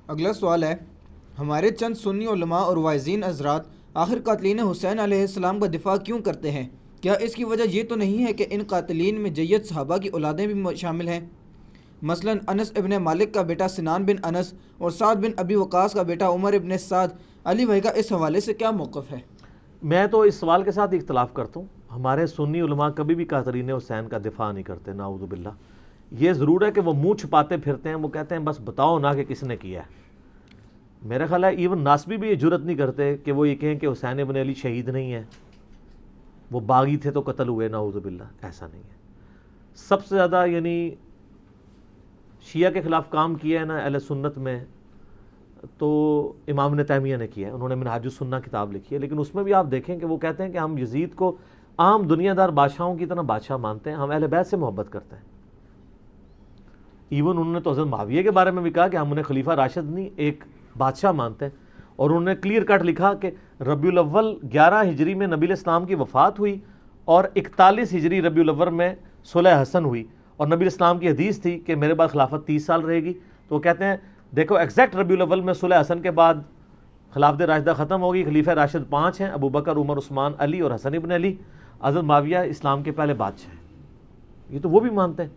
اگلا سوال ہے، ہمارے چند سنی علماء اور واعظین حضرات آخر قاتلین حسین علیہ السلام کا دفاع کیوں کرتے ہیں؟ کیا اس کی وجہ یہ تو نہیں ہے کہ ان قاتلین میں جید صحابہ کی اولادیں بھی شامل ہیں؟ مثلا انس ابن مالک کا بیٹا سنان بن انس اور سعد بن ابی وقاص کا بیٹا عمر ابن سعد۔ علی بھائی کا اس حوالے سے کیا موقف ہے؟ میں تو اس سوال کے ساتھ اختلاف کرتا ہوں۔ ہمارے سنی علماء کبھی بھی قاتلین حسین کا دفاع نہیں کرتے، نعوذ باللہ۔ یہ ضرور ہے کہ وہ منہ چھپاتے پھرتے ہیں، وہ کہتے ہیں بس بتاؤ نا کہ کس نے کیا ہے۔ میرا خیال ہے ایون ناسبی بھی یہ جرت نہیں کرتے کہ وہ یہ کہیں کہ حسین ابن علی شہید نہیں ہے، وہ باغی تھے تو قتل ہوئے، نعوذ باللہ۔ ایسا نہیں ہے۔ سب سے زیادہ یعنی شیعہ کے خلاف کام کیا ہے نا اہل سنت میں، تو امام ابن تیمیہ نے کیا ہے۔ انہوں نے منہاج السنہ کتاب لکھی ہے، لیکن اس میں بھی آپ دیکھیں کہ وہ کہتے ہیں کہ ہم یزید کو عام دنیا دار بادشاہوں کی طرح بادشاہ مانتے ہیں، ہم اہل بیت سے محبت کرتے ہیں۔ ایون انہوں نے تو حضرت معاویہ کے بارے میں بھی کہا کہ ہم انہیں خلیفہ راشد نہیں ایک بادشاہ مانتے ہیں، اور انہوں نے کلیئر کٹ لکھا کہ ربیع الاول 11 ہجری میں نبی اسلام کی وفات ہوئی اور 41 ہجری ربیع الاول میں صلح حسن ہوئی، اور نبی اسلام کی حدیث تھی کہ میرے بعد خلافت 30 سال رہے گی۔ تو وہ کہتے ہیں دیکھو ایگزیکٹ ربیع الاول میں صلح حسن کے بعد خلافت راشدہ ختم ہوگی، خلیفہ راشد 5 ہیں، ابو بکر، عمر، عثمان، علی اور حسن ابن علی۔ حضرت معاویہ اسلام کے پہلے بادشاہ ہیں، یہ تو وہ بھی مانتے ہیں۔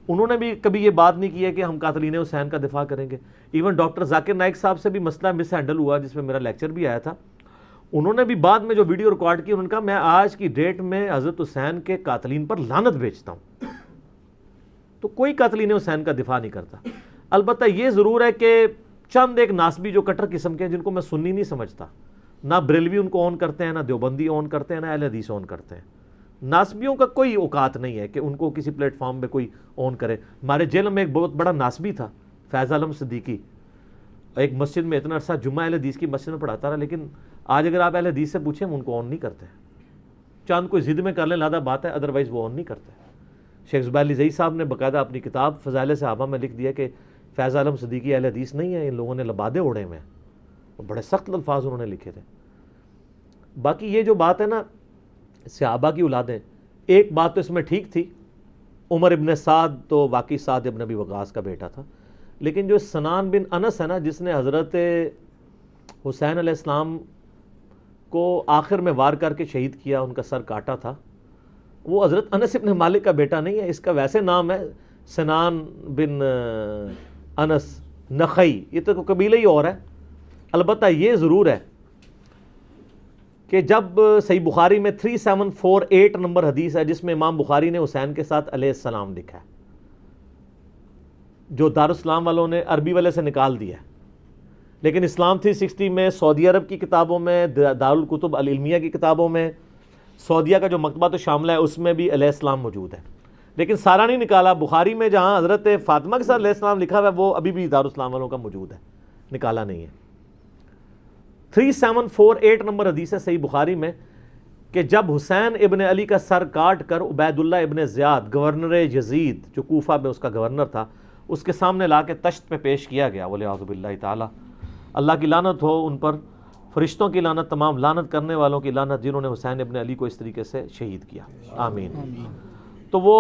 انہوں نے بھی کبھی یہ بات نہیں کی ہے کہ ہم قاتلین حسین کا دفاع کریں گے۔ ایون ڈاکٹر ذاکر نائک صاحب سے بھی مسئلہ مس ہینڈل ہوا، جس میں میرا لیکچر بھی آیا تھا۔ انہوں نے بھی بعد میں جو ویڈیو ریکارڈ کی، انہوں نے کہا میں آج کی ڈیٹ میں حضرت حسین کے قاتلین پر لعنت بھیجتا ہوں۔ تو کوئی قاتلین حسین کا دفاع نہیں کرتا۔ البتہ یہ ضرور ہے کہ چند ایک ناسبی جو کٹر قسم کے ہیں، جن کو میں سنی نہیں سمجھتا، نہ بریلوی ان کو اون کرتے ہیں، نہ دیوبندی اون کرتے ہیں، نہ اہل حدیث اون کرتے ہیں۔ ناسبیوں کا کوئی اوقات نہیں ہے کہ ان کو کسی پلیٹ فارم پہ کوئی اون کرے۔ ہمارے جیل میں ایک بہت بڑا ناسبی تھا، فیض عالم صدیقی، ایک مسجد میں اتنا عرصہ جمعہ اہل حدیث کی مسجد میں پڑھاتا رہا، لیکن آج اگر آپ اہل حدیث سے پوچھیں ان کو اون نہیں کرتے۔ چاند کوئی ضد میں کر لیں لادہ بات ہے، ادروائز وہ اون نہیں کرتے۔ شیخ زبیر علی زئی صاحب نے باقاعدہ اپنی کتاب فضائل صحابہ میں لکھ دیا کہ فیض عالم صدیقی اہل حدیث نہیں ہے، ان لوگوں نے لبادے اڑے ہوئے ہیں۔ بڑے سخت الفاظ انہوں نے لکھے تھے۔ باقی یہ جو بات ہے نا صحابہ کی اولادیں، ایک بات تو اس میں ٹھیک تھی، عمر ابن سعد تو واقعی سعد ابن ابی وقاص کا بیٹا تھا، لیکن جو سنان بن انس ہے نا، جس نے حضرت حسین علیہ السلام کو آخر میں وار کر کے شہید کیا، ان کا سر کاٹا تھا، وہ حضرت انس ابن مالک کا بیٹا نہیں ہے۔ اس کا ویسے نام ہے سنان بن انس نخعی، یہ تو قبیلہ ہی اور ہے۔ البتہ یہ ضرور ہے کہ جب صحیح بخاری میں 3748 نمبر حدیث ہے، جس میں امام بخاری نے حسین کے ساتھ علیہ السلام لکھا ہے، جو دارالاسلام والوں نے عربی والے سے نکال دیا ہے، لیکن اسلام 360 میں، سعودی عرب کی کتابوں میں، دارالکتب العلمیہ کی کتابوں میں، سعودیہ کا جو مکتبہ تو شاملہ ہے اس میں بھی علیہ السلام موجود ہے، لیکن سارا نہیں نکالا۔ بخاری میں جہاں حضرت فاطمہ کے ساتھ علیہ السلام لکھا ہوا ہے، وہ ابھی بھی دارالاسلام والوں کا موجود ہے، نکالا نہیں ہے۔ 3748 نمبر حدیث ہے صحیح بخاری میں کہ جب حسین ابن علی کا سر کاٹ کر عبید اللہ ابن زیاد گورنر یزید، جو کوفہ میں اس کا گورنر تھا، اس کے سامنے لا کے تشت پہ پیش کیا گیا، وَلِعَاذُ بِاللَّهِ تعالیٰ، اللہ کی لعنت ہو ان پر، فرشتوں کی لعنت، تمام لعنت کرنے والوں کی لعنت، جنہوں نے حسین ابن علی کو اس طریقے سے شہید کیا، آمین۔ تو وہ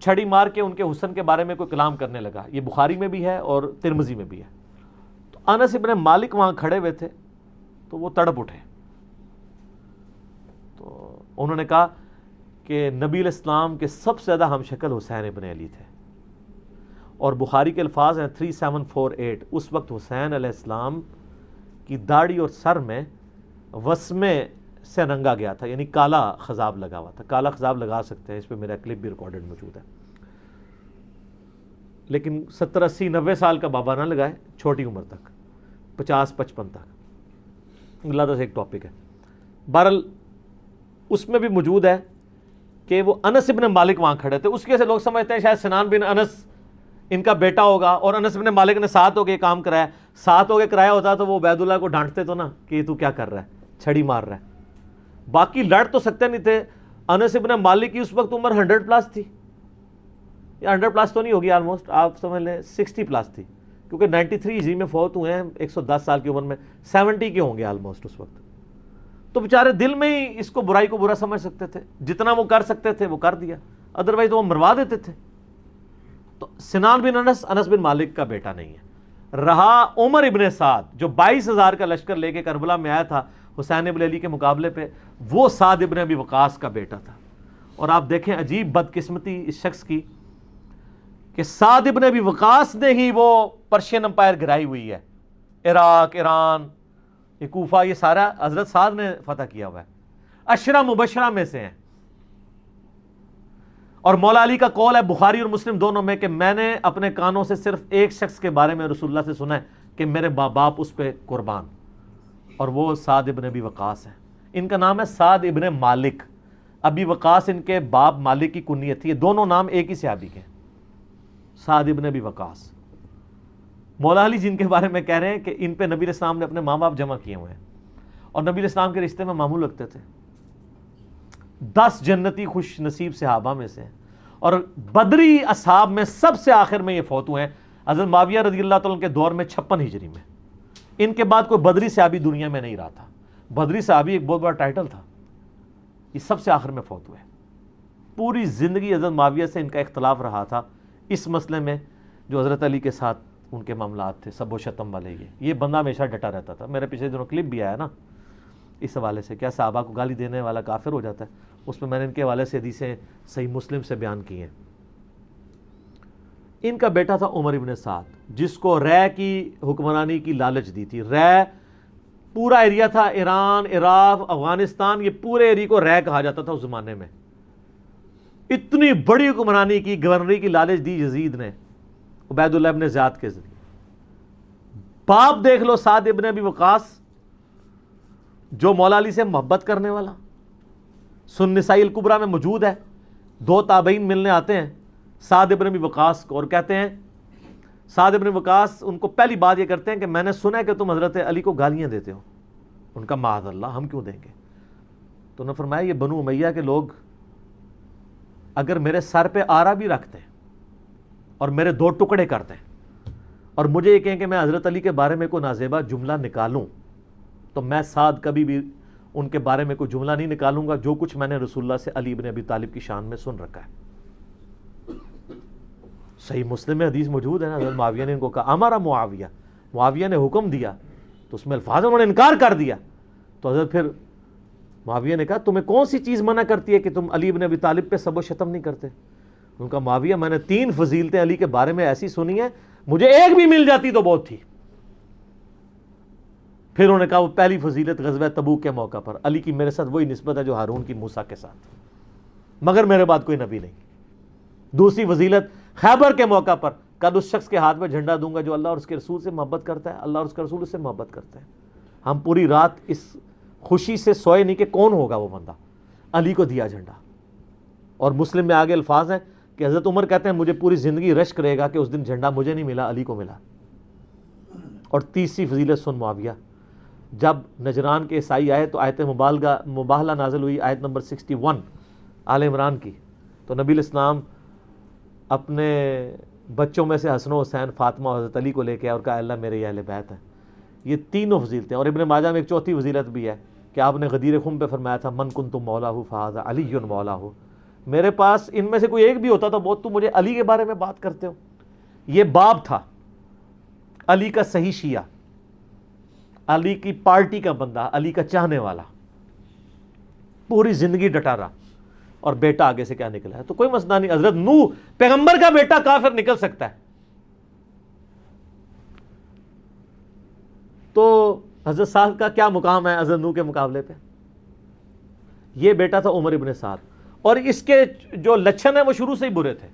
چھڑی مار کے ان کے حسن کے بارے میں کوئی کلام کرنے لگا۔ یہ بخاری میں بھی ہے اور ترمذی میں بھی ہے۔ تو انس ابن مالک وہاں کھڑے ہوئے تھے، تو وہ تڑپ اٹھے، تو انہوں نے کہا کہ نبی علیہ السلام کے سب سے زیادہ ہم شکل حسین ابن علی تھے، اور بخاری کے الفاظ ہیں 3748، اس وقت حسین علیہ السلام کی داڑھی اور سر میں وسمے سے رنگا گیا تھا، یعنی کالا خضاب لگا ہوا تھا۔ کالا خضاب لگا سکتے ہیں، اس پہ میرا کلپ بھی ریکارڈڈ موجود ہے، لیکن 70 80 90 سال کا بابا نہ لگائے، چھوٹی عمر تک، 50 55 تک، اللہ سے ایک ٹاپک ہے۔ بہرحال اس میں بھی موجود ہے کہ وہ انس ابن مالک وہاں کھڑے تھے، اس کے سے لوگ سمجھتے ہیں شاید سنان بن انس ان کا بیٹا ہوگا، اور انس ابن مالک نے ساتھ ہو کے کام کرایا، ساتھ ہو کے کرایا ہوتا تو وہ عبید اللہ کو ڈانٹتے تو نا کہ تو کیا کر رہا ہے، چھڑی مار رہا ہے۔ باقی لڑ تو سکتے نہیں تھے۔ انس ابن مالک کی اس وقت عمر 100 پلس تھی، یا 100 پلس تو نہیں ہوگی، آلموسٹ آپ سمجھ لیں 60 پلس تھی، کیونکہ 93 ہجری میں فوت ہوئے ہیں، 110 سال کی عمر میں، 70 کے ہوں گے آلموسٹ اس وقت۔ تو بیچارے دل میں ہی اس کو برائی کو برا سمجھ سکتے تھے، جتنا وہ کر سکتے تھے وہ کر دیا، ادروائز وہ مروا دیتے تھے۔ تو سنان بن انس، انس بن مالک کا بیٹا نہیں ہے۔ رہا عمر ابن سعد جو 22,000 کا لشکر لے کے کربلا میں آیا تھا حسین ابن علی کے مقابلے پہ، وہ سعد ابن ابی وقاص کا بیٹا تھا۔ اور آپ دیکھیں عجیب بدقسمتی اس شخص کی کہ سعد ابن ابی وقاص نے ہی وہ پرشین امپائر گرائی ہوئی ہے، عراق، ایران، یہ کوفہ، یہ سارا حضرت سعد نے فتح کیا ہوا ہے، عشرہ مبشرہ میں سے ہیں۔ اور مولا علی کا قول ہے بخاری اور مسلم دونوں میں کہ میں نے اپنے کانوں سے صرف ایک شخص کے بارے میں رسول اللہ سے سنا ہے کہ میرے ماں باپ اس پہ قربان، اور وہ سعد ابن ابی وقاص ہیں۔ ان کا نام ہے سعد ابن مالک، ابی وقاص ان کے باپ مالک کی کنیت تھی، یہ دونوں نام ایک ہی صحابی کے، سعد ابن ابی وقاص۔ مولا علی جن کے بارے میں کہہ رہے ہیں کہ ان پہ نبی علیہ السلام نے اپنے ماں باپ جمع کیے ہوئے ہیں، اور نبی علیہ السلام کے رشتے میں معمول رکھتے تھے۔ 10 جنتی خوش نصیب صحابہ میں سے ہیں، اور بدری اصحاب میں سب سے آخر میں یہ فوت ہوئے ہیں حضرت معاویہ رضی اللہ تعالیٰ کے دور میں 56 ہجری میں۔ ان کے بعد کوئی بدری صحابی دنیا میں نہیں رہا تھا۔ بدری صحابی ایک بہت بڑا ٹائٹل تھا، یہ سب سے آخر میں فوت ہوئے۔ پوری زندگی حضرت معاویہ سے ان کا اختلاف رہا تھا اس مسئلے میں جو حضرت علی کے ساتھ ان کے معاملات تھے، سب و شتم والے۔ یہ بندہ ہمیشہ ڈٹا رہتا تھا۔ میرے پچھلے دنوں کلپ بھی آیا نا اس حوالے سے، کیا صحابہ کو گالی دینے والا کافر ہو جاتا ہے، اس میں نے ان کے حوالے سے حدیثیں صحیح مسلم سے بیان کی ہیں۔ ان کا بیٹا تھا عمر ابن سعد، جس کو رے کی حکمرانی کی لالچ دی تھی۔ رے پورا ایریا تھا، ایران، عراق، افغانستان، یہ پورے ایریا کو رے کہا جاتا تھا اس زمانے میں۔ اتنی بڑی حکمرانی کی، گورنری کی لالچ دی یزید نے عبید اللہ ابن زیاد کے ذریعے۔ باپ دیکھ لو سعد ابن ابی وقاص، جو مولا علی سے محبت کرنے والا، سن نسائی الکبریٰ میں موجود ہے۔ 2 تابعین ملنے آتے ہیں سعد ابن ابی وقاص کو اور کہتے ہیں، سعد ابن وقاص ان کو پہلی بات یہ کرتے ہیں کہ میں نے سنا ہے کہ تم حضرت علی کو گالیاں دیتے ہو۔ ان کا معاذ اللہ، ہم کیوں دیں گے؟ تو انہوں نے فرمایا یہ بنو امیہ کے لوگ اگر میرے سر پہ آرا بھی رکھتے ہیں اور میرے 2 ٹکڑے کرتے ہیں اور مجھے یہ کہیں کہ میں حضرت علی کے بارے میں کوئی نازیبہ جملہ نکالوں، تو میں سعد کبھی بھی ان کے بارے میں کوئی جملہ نہیں نکالوں گا جو کچھ میں نے رسول اللہ سے علی ابن ابی طالب کی شان میں سن رکھا ہے۔ صحیح مسلم میں حدیث موجود ہے نا، حضرت معاویہ نے ان کو کہا امارا معاویہ، معاویہ نے حکم دیا، تو اس میں الفاظ انہوں نے انکار کر دیا۔ تو حضرت پھر معاویہ نے کہا تمہیں کون سی چیز منع کرتی ہے کہ تم علی ابن ابی طالب پہ سب و شتم نہیں کرتے؟ ان کا معاویہ میں نے 3 فضیلتیں علی کے بارے میں ایسی سنی ہیں، مجھے ایک بھی مل جاتی تو بہت تھی۔ پھر انہوں نے کہا وہ پہلی فضیلت غزوہ تبوک کے موقع پر علی کی میرے ساتھ وہی نسبت ہے جو ہارون کی موسیٰ کے ساتھ، مگر میرے بعد کوئی نبی نہیں۔ دوسری فضیلت خیبر کے موقع پر کل اس شخص کے ہاتھ میں جھنڈا دوں گا جو اللہ اور اس کے رسول سے محبت کرتا ہے، اللہ اور اس کے رسول سے محبت کرتے ہیں۔ ہم پوری رات اس خوشی سے سوئے نہیں کہ کون ہوگا وہ بندہ، علی کو دیا جھنڈا۔ اور مسلم میں آگے الفاظ ہیں کہ حضرت عمر کہتے ہیں مجھے پوری زندگی رشک رہے گا کہ اس دن جھنڈا مجھے نہیں ملا، علی کو ملا۔ اور تیسری فضیلت سن معاویہ، جب نجران کے عیسائی آئے تو آیت مباہلہ نازل ہوئی، آیت نمبر 61 آل عمران کی، تو نبی الاسلام اپنے بچوں میں سے حسن و حسین، فاطمہ اور حضرت علی کو لے کے اور کہا اللہ میرے یہ اہل بیت ہیں۔ یہ تینوں فضیلتیں، اور ابن ماجہ میں ایک چوتھی فضیلت بھی ہے کہ آپ نے غدیر خم پہ فرمایا تھا من کنت مولاہ فہذا علی مولاہ، میرے پاس ان میں سے کوئی ایک بھی ہوتا تو بہت تم مجھے علی کے بارے میں بات کرتے ہو۔ یہ باپ تھا علی کا صحیح شیعہ، علی کی پارٹی کا بندہ، علی کا چاہنے والا، پوری زندگی ڈٹا رہا، اور بیٹا آگے سے کیا نکلا ہے تو کوئی مسئلہ نہیں۔ حضرت نوح پیغمبر کا بیٹا کافر نکل سکتا ہے، تو حضرت سعد کا کیا مقام ہے حضرت نوح کے مقابلے پہ؟ یہ بیٹا تھا عمر ابن سعد، اور اس کے جو لچھن ہیں وہ شروع سے ہی برے تھے۔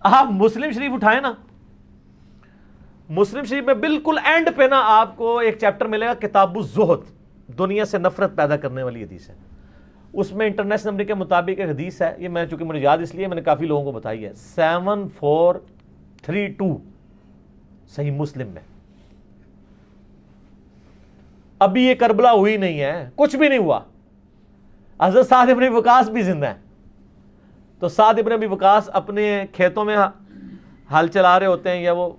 آپ مسلم شریف اٹھائیں نا، مسلم شریف میں بالکل اینڈ پہ نا آپ کو ایک چیپٹر ملے گا کتاب الزہد، دنیا سے نفرت پیدا کرنے والی حدیث ہے۔ اس میں انٹرنیشنل نمبر کے مطابق ایک حدیث ہے، یہ میں چونکہ مجھے یاد اس لیے میں نے کافی لوگوں کو بتائی ہے، 7432 صحیح مسلم میں۔ ابھی یہ کربلا ہوئی نہیں ہے، کچھ بھی نہیں ہوا، حضرت سعد ابن وقاص بھی زندہ ہیں۔ تو سعد ابن ابی وقاص اپنے کھیتوں میں ہل چلا رہے ہوتے ہیں یا وہ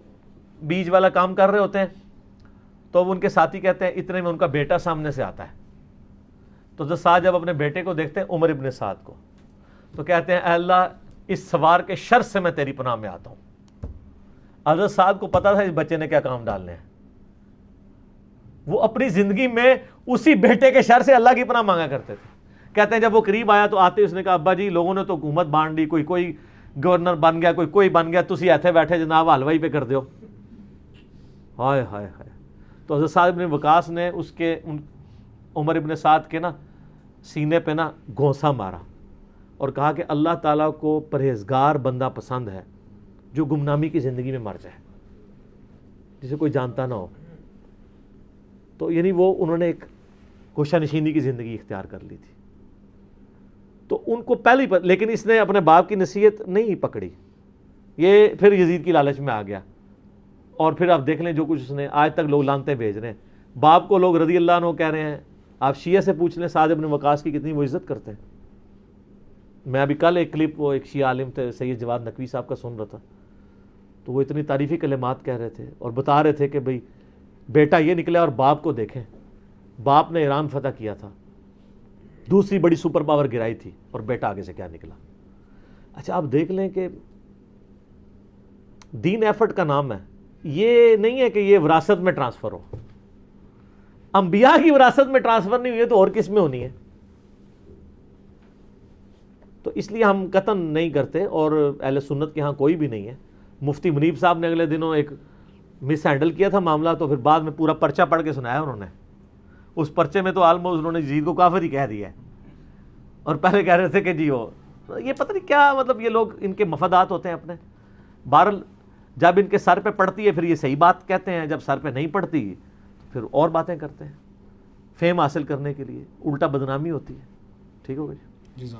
بیج والا کام کر رہے ہوتے ہیں، تو وہ ان کے ساتھی کہتے ہیں اتنے میں ان کا بیٹا سامنے سے آتا ہے۔ تو حضرت سعد جب اپنے بیٹے کو دیکھتے ہیں عمر ابن سعد کو، تو کہتے ہیں اے اللہ اس سوار کے شر سے میں تیری پناہ میں آتا ہوں۔ حضرت سعد کو پتا تھا اس بچے نے کیا کام ڈالنے ہیں. وہ اپنی زندگی میں اسی بیٹے کے شر سے اللہ کی پناہ مانگا کرتے تھے. کہتے ہیں جب وہ قریب آیا تو آتے اس نے کہا ابا جی لوگوں نے تو حکومت بانٹ لی, کوئی گورنر بن گیا, کوئی بن گیا, تسی ایتھے بیٹھے جناب حلوائی پہ کر دیو. ہائے ہائے ہائے. تو حضرت سعد بن وقاص نے اس کے عمر ابن سعد کے نا سینے پہ نا گھونسا مارا اور کہا کہ اللہ تعالیٰ کو پرہیزگار بندہ پسند ہے جو گمنامی کی زندگی میں مر جائے, جسے کوئی جانتا نہ ہو. تو یعنی وہ انہوں نے ایک گوشہ نشینی کی زندگی اختیار کر لی تھی. تو ان کو پہلے ہی لیکن اس نے اپنے باپ کی نصیحت نہیں پکڑی, یہ پھر یزید کی لالچ میں آ گیا. اور پھر آپ دیکھ لیں جو کچھ اس نے, آج تک لوگ لانتے بھیج رہے ہیں. باپ کو لوگ رضی اللہ عنہ کہہ رہے ہیں. آپ شیعہ سے پوچھ لیں سعد بن وقاص کی کتنی وہ عزت کرتے ہیں. میں ابھی کل ایک کلپ وہ ایک شیعہ عالم تھے سید جواد نقوی صاحب کا سن رہا تھا, تو وہ اتنی تعریفی کلمات کہہ رہے تھے اور بتا رہے تھے کہ بھئی بیٹا یہ نکلا اور باپ کو دیکھیں, باپ نے ایران فتح کیا تھا, دوسری بڑی سپر پاور گرائی تھی, اور بیٹا آگے سے کیا نکلا. اچھا آپ دیکھ لیں کہ دین ایفرٹ کا نام ہے, یہ نہیں ہے کہ یہ وراثت میں ٹرانسفر ہو. انبیاء کی وراثت میں ٹرانسفر نہیں ہوئی ہے تو اور کس میں ہونی ہے. تو اس لیے ہم قطعاً نہیں کرتے, اور اہل سنت کے ہاں کوئی بھی نہیں ہے. مفتی منیب صاحب نے اگلے دنوں ایک مس ہینڈل کیا تھا معاملہ, تو پھر بعد میں پورا پرچہ پڑھ کے سنایا انہوں نے. اس پرچے میں تو آلموسٹ انہوں نے یزید کو کافر ہی کہہ دیا ہے, اور پہلے کہہ رہے تھے کہ جی وہ یہ پتہ نہیں کیا, مطلب یہ لوگ ان کے مفادات ہوتے ہیں اپنے. بہرحال جب ان کے سر پہ پڑتی ہے پھر یہ صحیح بات کہتے ہیں, جب سر پہ نہیں پڑتی پھر اور باتیں کرتے ہیں فیم حاصل کرنے کے لیے, الٹا بدنامی ہوتی ہے. ٹھیک ہو گئی جی.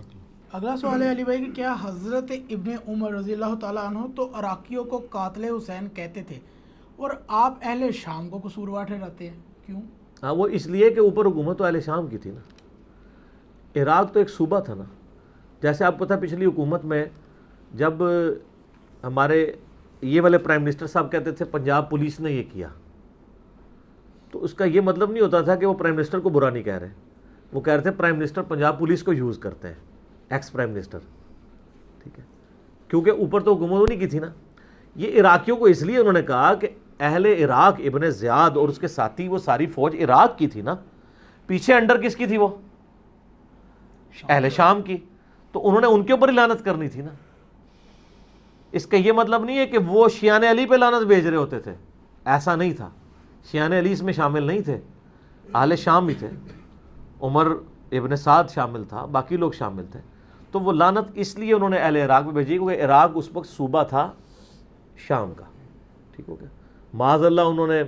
اگلا سوال ہے علی بھائی کہ کیا حضرت ابن عمر رضی اللہ تعالیٰ عنہ تو عراقیوں کو قاتل حسین کہتے تھے, اور آپ اہل شام کو قصوروار ٹھہراتے ہیں, کیوں؟ ہاں وہ اس لیے کہ اوپر حکومت تو اہل شام کی تھی نا, عراق تو ایک صوبہ تھا نا. جیسے آپ کو پتہ پچھلی حکومت میں جب ہمارے یہ والے پرائم منسٹر صاحب کہتے تھے پنجاب پولیس نے یہ کیا, تو اس کا یہ مطلب نہیں ہوتا تھا کہ وہ پرائم منسٹر کو برا نہیں کہہ رہے, وہ کہہ رہے تھے پرائم منسٹر پنجاب پولیس کو یوز کرتے ہیں, ایکس پرائم منسٹر. ٹھیک ہے, کیونکہ اوپر تو حکومت انہی کی تھی نا. یہ عراقیوں کو اس لیے انہوں نے کہا کہ اہل عراق ابن زیاد اور اس کے ساتھی وہ ساری فوج عراق کی تھی نا, پیچھے انڈر کس کی تھی, وہ اہل شام کی, تو انہوں نے ان کے اوپر ہی لعنت کرنی تھی نا. اس کا یہ مطلب نہیں ہے کہ وہ شیعان علی پہ لعنت بھیج رہے ہوتے تھے, ایسا نہیں تھا. شیعان علی اس میں شامل نہیں تھے, اہل شام ہی تھے. عمر ابن سعد شامل تھا, باقی لوگ شامل تھے. تو وہ لعنت اس لیے انہوں نے اہل عراق پہ بھیجی کیونکہ عراق اس وقت صوبہ تھا شام کا. ٹھیک ہو گیا. معاذ اللہ انہوں نے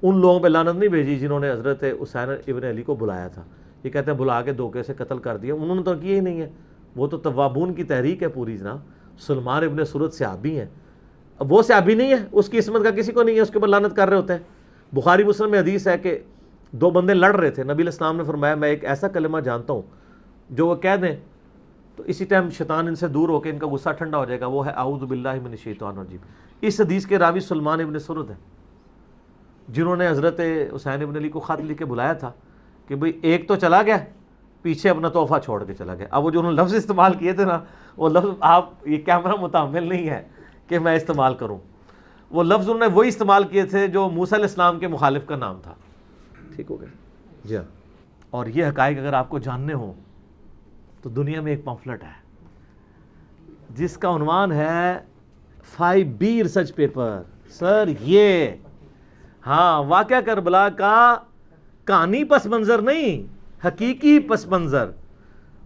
ان لوگوں پہ لعنت نہیں بھیجی جنہوں نے حضرت حسین ابن علی کو بلایا تھا. یہ کہتے ہیں بلا کے دھوکے سے قتل کر دیا, انہوں نے تو کیا ہی نہیں ہے. وہ تو توابون کی تحریک ہے پوری جناب. سلمان ابن سرد صحابی ہیں, وہ صحابی نہیں ہے, اس کی عصمت کا کسی کو نہیں ہے, اس کے اوپر لعنت کر رہے ہوتے ہیں. بخاری مسلم میں حدیث ہے کہ دو بندے لڑ رہے تھے, نبی علیہ السلام نے فرمایا میں ایک ایسا کلمہ جانتا ہوں جو وہ کہہ دیں تو اسی ٹائم شیطان ان سے دور ہو کے ان کا غصہ ٹھنڈا ہو جائے گا, وہ ہے اعوذ باللہ من الشیطان الرجیم. اس حدیث کے راوی سلمان ابن سرد ہیں جنہوں نے حضرت حسین ابن علی کو خط لکھ کے بلایا تھا کہ بھئی ایک تو چلا گیا, پیچھے اپنا تحفہ چھوڑ کے چلا گیا. اب وہ جو انہوں نے لفظ استعمال کیے تھے نا, وہ لفظ آپ یہ کیمرہ متحمل نہیں ہے کہ میں استعمال کروں. وہ لفظ انہوں نے وہی استعمال کیے تھے جو موسیٰ علیہ السلام کے مخالف کا نام تھا. ٹھیک ہو گیا جی ہاں. اور یہ حقائق اگر آپ کو جاننے ہوں تو دنیا میں ایک پمفلٹ ہے جس کا عنوان ہے 5B ریسرچ پیپر. سر یہ ہاں واقعہ کربلا کا کہانی پس منظر نہیں, حقیقی پس منظر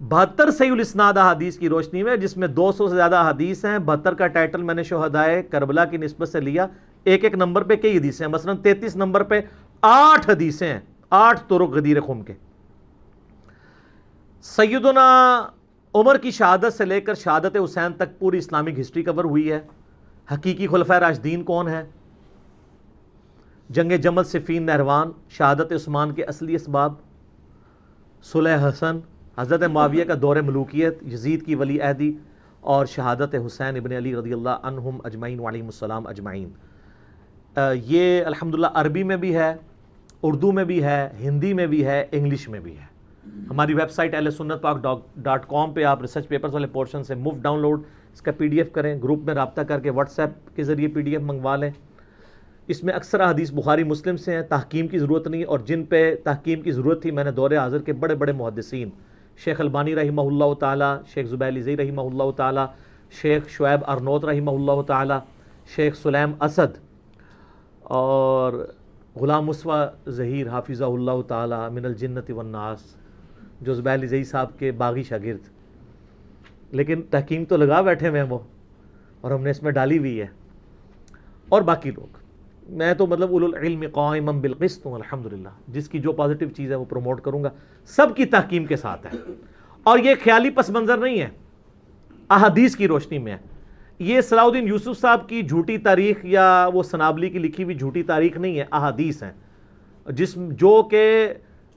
72 صحیح الاسناد احادیث کی روشنی میں, جس میں 200 سے زیادہ حدیث ہیں. 72 کا ٹائٹل میں نے شہدائے کربلا کی نسبت سے لیا. ایک ایک نمبر پہ کئی حدیثیں ہیں, مثلا 33 نمبر پہ 8 حدیثیں ہیں, 8 طرق غدیر خم کے. سیدنا عمر کی شہادت سے لے کر شہادت حسین تک پوری اسلامک ہسٹری کور ہوئی ہے. حقیقی خلفائے راشدین کون ہیں, جنگ جمل صفین نہروان, شہادت عثمان کے اصلی اسباب, صلح حسن, حضرت معاویہ کا دور ملوکیت, یزید کی ولی عہدی, اور شہادت حسین ابن علی رضی اللہ عنہم اجمعین وعلیہم السلام اجمعین. یہ الحمدللہ عربی میں بھی ہے, اردو میں بھی ہے, ہندی میں بھی ہے, انگلش میں بھی ہے. ہماری ویب سائٹ اہل سنت پاک .com پہ آپ ریسرچ پیپرز والے پورشن سے مفت ڈاؤن لوڈ اس کا PDF کریں, گروپ میں رابطہ کر کے واٹس ایپ کے ذریعے PDF منگوا لیں. اس میں اکثر حدیث بخاری مسلم سے ہیں, تحکیم کی ضرورت نہیں, اور جن پہ تحکیم کی ضرورت تھی میں نے دور حاضر کے بڑے بڑے محدثین شیخ البانی رحمہ اللہ تعالی, شیخ زبیر علی رحمہ اللہ تعالی, شیخ شعیب ارنوت رحمہ اللہ تعالی, شیخ سلیم اسد اور غلام مصطفیٰ ظہیر حافظہ اللہ تعالی من الجنت والناس, جو زبیر علی ظہیر صاحب کے باغی شاگرد, لیکن تحکیم تو لگا بیٹھے ہوئے ہیں وہ, اور ہم نے اس میں ڈالی ہوئی ہے. اور باقی لوگ, میں تو مطلب اولو العلم قائما بالقسط ہوں الحمدللہ, جس کی جو پازیٹیو چیز ہے وہ پروموٹ کروں گا, سب کی تحکیم کے ساتھ ہے. اور یہ خیالی پس منظر نہیں ہے, احادیث کی روشنی میں ہے. یہ صلاح الدین یوسف صاحب کی جھوٹی تاریخ یا وہ سنابلی کی لکھی ہوئی جھوٹی تاریخ نہیں ہے, احادیث ہیں جو کہ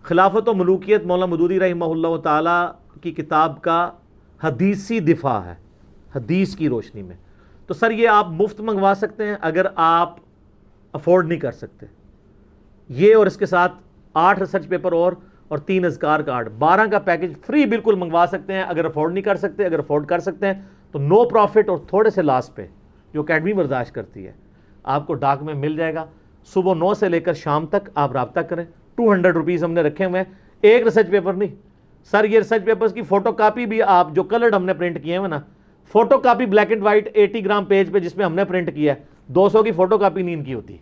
خلافت و ملوکیت مولانا مودودی رحمہ اللہ تعالی کی کتاب کا حدیثی دفاع ہے, حدیث کی روشنی میں. تو سر یہ آپ مفت منگوا سکتے ہیں اگر آپ افورڈ نہیں کر سکتے. یہ اور اس کے ساتھ 8 ریسرچ پیپر اور 3 اذکار کارڈ, 12 کا پیکج فری بالکل منگوا سکتے ہیں اگر افورڈ نہیں کر سکتے. اگر افورڈ کر سکتے ہیں تو نو پروفٹ اور تھوڑے سے لاس پہ جو اکیڈمی برداشت کرتی ہے آپ کو ڈاک میں مل جائے گا. صبح 9 سے لے کر شام تک آپ رابطہ کریں. 200 روپیز ہم نے رکھے ہوئے ہیں, ایک ریسرچ پیپر نہیں سر. یہ ریسرچ پیپرز کی فوٹو کاپی بھی آپ جو کلرڈ ہم نے پرنٹ کیے ہیں نا, photo copy black and white 80 gram page پہ جس میں ہم نے پرنٹ کیا ہے, 200 کی فوٹو کاپی نہیں ان کی ہوتی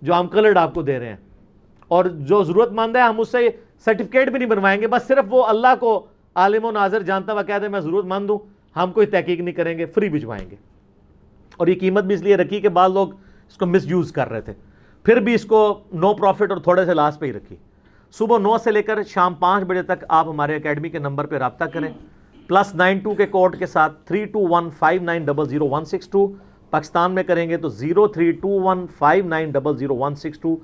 جو ہم کلرڈ آپ کو دے رہے ہیں. اور جو ضرورت مند ہے ہم اس سے سرٹیفکیٹ بھی نہیں بنوائیں گے, بس صرف وہ اللہ کو عالم و ناظر جانتا ہوا کہہ دے میں ضرورت مند ہوں, ہم کوئی تحقیق نہیں کریں گے, فری بھجوائیں گے. اور یہ قیمت بھی اس لیے رکھی کہ بعض لوگ اس کو مس یوز کر رہے تھے, پھر بھی اس کو نو پروفٹ اور تھوڑے سے لاس پہ ہی رکھی. صبح 9 سے لے کر شام 5 بجے تک آپ ہمارے اکیڈمی کے نمبر پہ رابطہ کریں, +92 کے کوڈ کے ساتھ 3215900162. پاکستان میں کریں گے تو 032159000162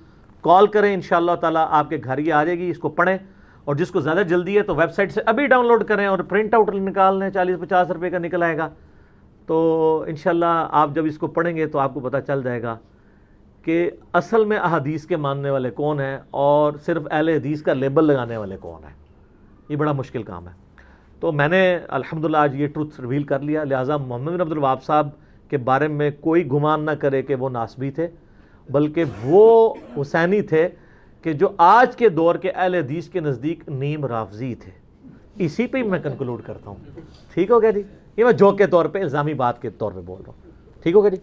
کال کریں, انشاءاللہ تعالیٰ آپ کے گھر ہی آ جائے گی. اس کو پڑھیں, اور جس کو زیادہ جلدی ہے تو ویب سائٹ سے ابھی ڈاؤن لوڈ کریں اور پرنٹ آؤٹ نکال لیں, 40-50 روپے کا نکل آئے گا. تو انشاءاللہ آپ جب اس کو پڑھیں گے تو آپ کو پتہ چل جائے گا کہ اصل میں احادیث کے ماننے والے کون ہیں اور صرف اہل حدیث کا لیبل لگانے والے کون ہیں. یہ بڑا مشکل کام ہے. تو میں نے الحمدللہ آج یہ ٹروتھ ریویل کر لیا, لہٰذا محمد بن عبد الوہاب صاحب کے بارے میں کوئی گمان نہ کرے کہ وہ ناسبی تھے, بلکہ وہ حسینی تھے کہ جو آج کے دور کے اہل حدیث کے نزدیک نیم رافضی تھے. اسی پہ میں کنکلوڈ کرتا ہوں. ٹھیک ہو گیا جی, یہ میں جوک کے طور پہ الزامی بات کے طور پہ بول رہا ہوں. ٹھیک ہو گیا جی.